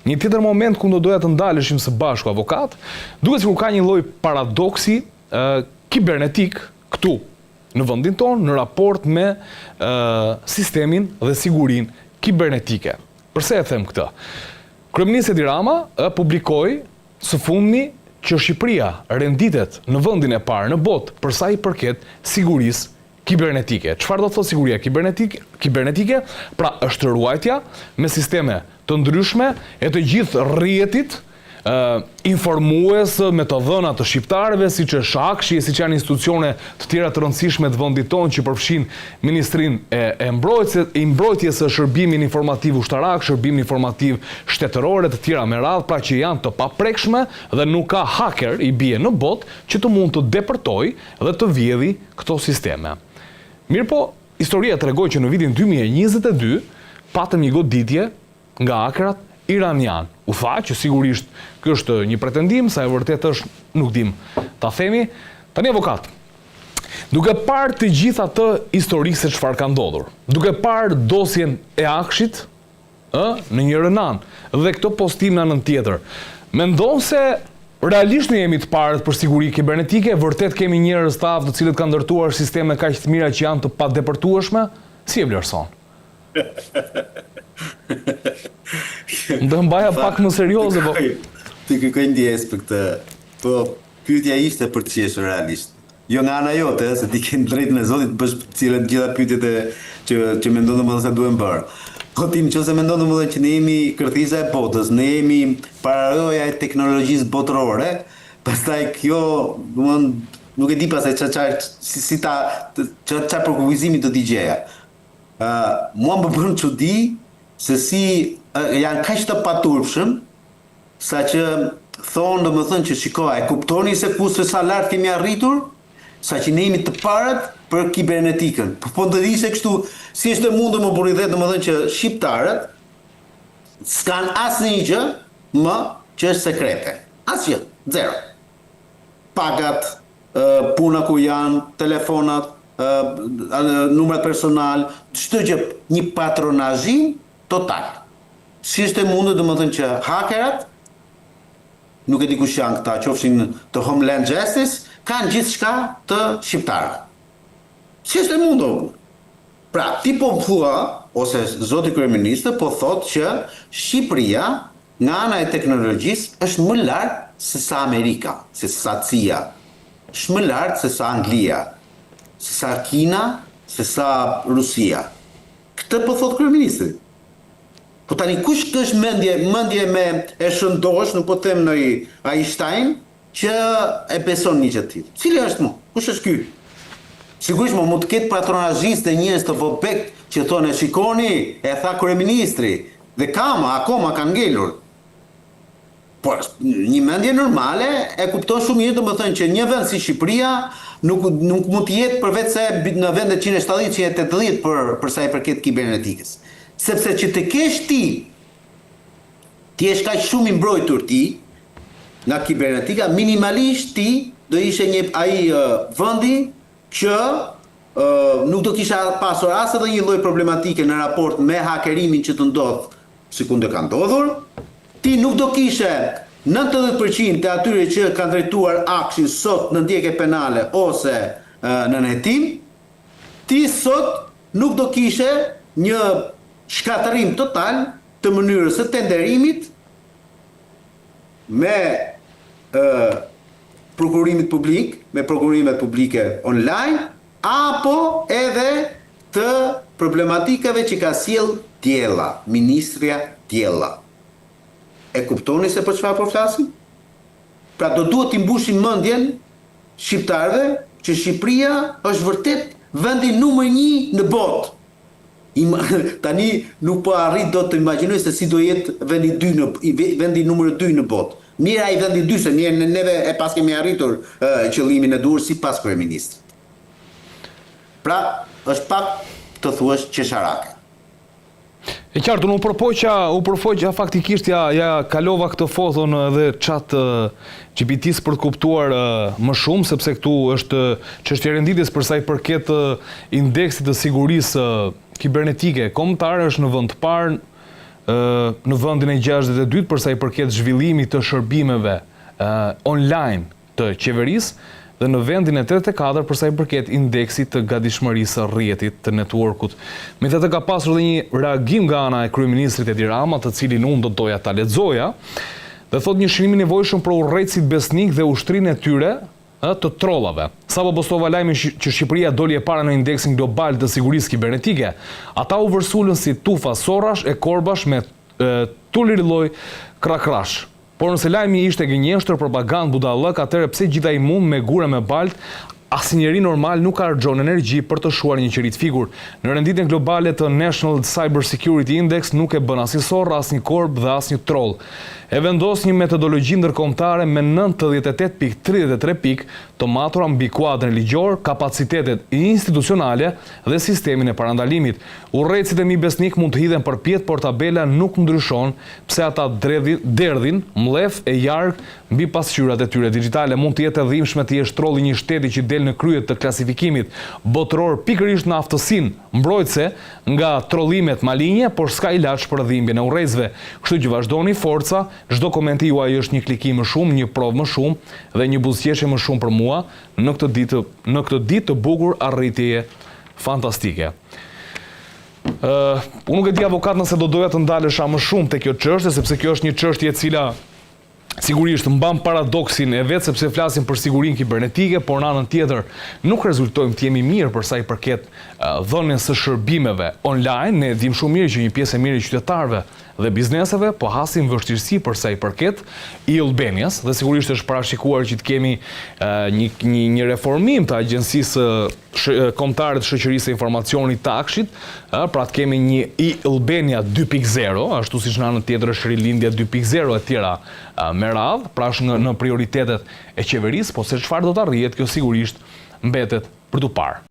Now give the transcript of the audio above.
Një tjetër moment ku do doja të ndaleshim së bashku avokat, duket sikur ka një lloj paradoksi kibernetik këtu në vendin tonë në raport me sistemin dhe sigurinë kibernetike. Përse e them këtë? Kryeministri Edi Rama publikoi së fundmi që Shqipëria renditet në vendin e parë në botë për sa i përket sigurisë kibernetike. Çfarë do të thotë siguria kibernetike? Pra është ruajtja me sisteme të ndryshme e të gjithë rrjetit informues me të dhëna të shqiptarëve, siç është Akshi, siç janë institucione të tjera të rëndësishme të vendit tonë që përfshin Ministrinë e Mbrojtjes, Shërbimin Informativ Ushtarak, Shërbimin Informativ Shtetëror e të tjera me radhë, pra që janë të paprekshme dhe nuk ka haker i bie në botë që të mund të depërtoj dhe të vjedhi këto sisteme. Mirëpo, historia tregoi që në vitin 2022 patëm një goditje nga hakerat iranian. U tha që sigurisht ky është një pretendim, sa e vërtet është nuk dim ta themi. Tani avokat, duke parë të gjitha të historikë se çfarë ka ndodhur, duke parë dosjen e Akshit në njërin anë dhe këtë postim në anën tjetër, mendon se realisht ne jemi të parët për siguri kibernetike, vërtet kemi njerëz të aftë të cilët kanë ndërtuar sisteme kaq të mira që janë të padepërtueshme? Si e vlerëson? Ndë mbaja pak më serioze, po. Ti kërkoj ndjes për këtë, po pyetja ishte për të qeshur realisht. Jo nga ana jote, se ti ke drejtën e Zotit të bësh cilën gjitha pyetjet që mendon domosdoshmë se duhen bërë. Po ti nëse mendon domosdoshmë që ne jemi kërthisa e botës, ne jemi pararoja e teknologjisë botërore, pastaj kjo, domosdoshmë nuk e di pastaj çfarë përkufizimi do t'i gjeja. Mua më bën çudi se si janë kaq të paturpshëm sa që thonë domethënë që shikoj, e kuptoni se sa lart kemi arritur, sa që ne jemi të parët për kibernetikën. Po të di se kështu, si është e mundur më burridhet domethënë që shqiptarët s'kan asnjë gjë më që është sekrete. Asgjë, zero. Pagat, puna ku janë, telefonat, numrat personal, çdo gjë, një patronazhim total. Si është e mundur domethënë që hakerat, nuk e di kush janë këta, qofshin të Homeland Justice, kanë gjithçka të shqiptarëve. Si është e mundur? Pra, ti po thua, ose zoti kryeminist po thotë që Shqipëria nga ana e teknologjisë është më lart se sa Amerika, se sa CIA, është më lart se sa Anglia, se sa Kina, se sa Rusia. Këtë po thotë kryeministri. Po tani kush është mendje me e shëndosh, nuk po them në Einstein, që e beson një gjë të tillë. Cili është më? Kush është ky? Sigurisht mund të ketë patronazhistë njerëz të vobek që thonë shikoni, e tha kryeministri, dhe akoma ka ngelur. Po një mendje normale e kupton shumë mirë domethënë që një vend si Shqipëria nuk mund të jetë përveç se në vendet 170, 180 për sa i përket kibernetikës. Sepse që të kesh ti je kaq shumë i mbrojtur ti nga kibernetika, minimalisht ti do ishe ai vendi që nuk do kisha pasur as edhe një lloj problematike në raport me hakerimin që të ndodh, sikur ka ndodhur. Ti nuk do kishe 90% të atyre që kanë drejtuar Akshin sot në ndjekje penale ose në hetim. Ti sot nuk do kishe një shkatërim total të mënyrës së tenderimit me prokurimit publik, me prokurimet publike online, apo edhe të problematikave që ka sjell Diella, ministria Diella. E kuptoni se për çfarë po flasim? Pra do duhet t'i mbushim mendjen shqiptarëve që Shqipëria është vërtet vendi numër 1 në botë. Tani nuk po arrit do të imagjinoj se si do jetë vendi numër 2 në botë. Mirë ai vendi 2 se neve e pas kemi arritur qëllimin e duhur sipas kryeministrit. Pra, është pak të thuash qesharake. E qartë, unë u përpoqja faktikisht ja kalova këtë foton dhe chat GPT-s për të kuptuar më shumë, sepse këtu është çështja e renditjes për sa i përket indeksit të sigurisë kibernetike kombëtare, është në vend të parë në vendin e 62 për sa i përket zhvillimit të shërbimeve online të qeverisë dhe në vendin e 84 për sa i përket indeksit të gatishmërisë së rrjetit të networkut. Megjithatë ka pasur dhe një reagim nga ana e kryeministrit Edi Rama, të cilin unë do doja ta lexoja, dhe thot një shënim i nevojshëm për urrejtësit besnik dhe ushtrinë e tyre të trollave. Sapo postova lajmin që Shqipëria doli e para në indeksin global të sigurisë kibernetike. Ata u vërsulën si tufa sorrash e korbash me tulirilloj krakrash. Por nëse lajmi ishte gënjeshtër, propagandë budallëk, atëherë pse gjithaj mund me gure me balt, asnjëri normal nuk harxhon energji për të shuar një qerit figur. Në renditjen globale të National Cyber Security Index nuk e bën asnjë sorr, asnjë korb dhe asnjë troll. E vendos një metodologji ndërkombëtare me 98.33 pikë të matura mbi kuadrin ligjor, kapacitetet institucionale dhe sistemin e parandalimit. Urrejtësit e mi besnik mund të hidhen përpjet, por tabela nuk ndryshon pse ata derdhin, mllef e jarg mbi pasqyrat e tyre digjitale. Mund të jetë e dhimbshme të jesh trolli një shteti që del në krye të klasifikimit botëror pikërisht në aftësinë mbrojtëse nga trollimet malinje, por s'ka ilaç për dhimbjen e urrejtësve. Kështu që vazhdoni forca. Çdo koment juaj është një klikim më shumë, një provë më shumë dhe një buzëqeshje më shumë për mua në këtë ditë të bukur arritjeje fantastike. Unë nuk e di avokat nëse do doja të ndalesha më shumë te kjo çështje, sepse kjo është një çështje e cila sigurisht mban paradoksin e vet, sepse flasim për sigurinë kibernetike, por në anën tjetër nuk rezultojmë të jemi mirë për sa i përket dhënies së shërbimeve online. Ne dim shumë mirë që një pjesë e mirë e qytetarëve dhe bizneseve po hasin vështirësi për sa i përket e-Albanias, dhe sigurisht është parashikuar që të kemi një reformim të agjencisë kombëtare të shoqërisë së informacionit të Akshit, pra të kemi një e-Albania 2.0, ashtu siç në anën tjetër është rilindja 2.0 e tjera me radhë, pra është në prioritetet e qeverisë, po se çfarë do të arrihet, kjo sigurisht mbetet për tu parë.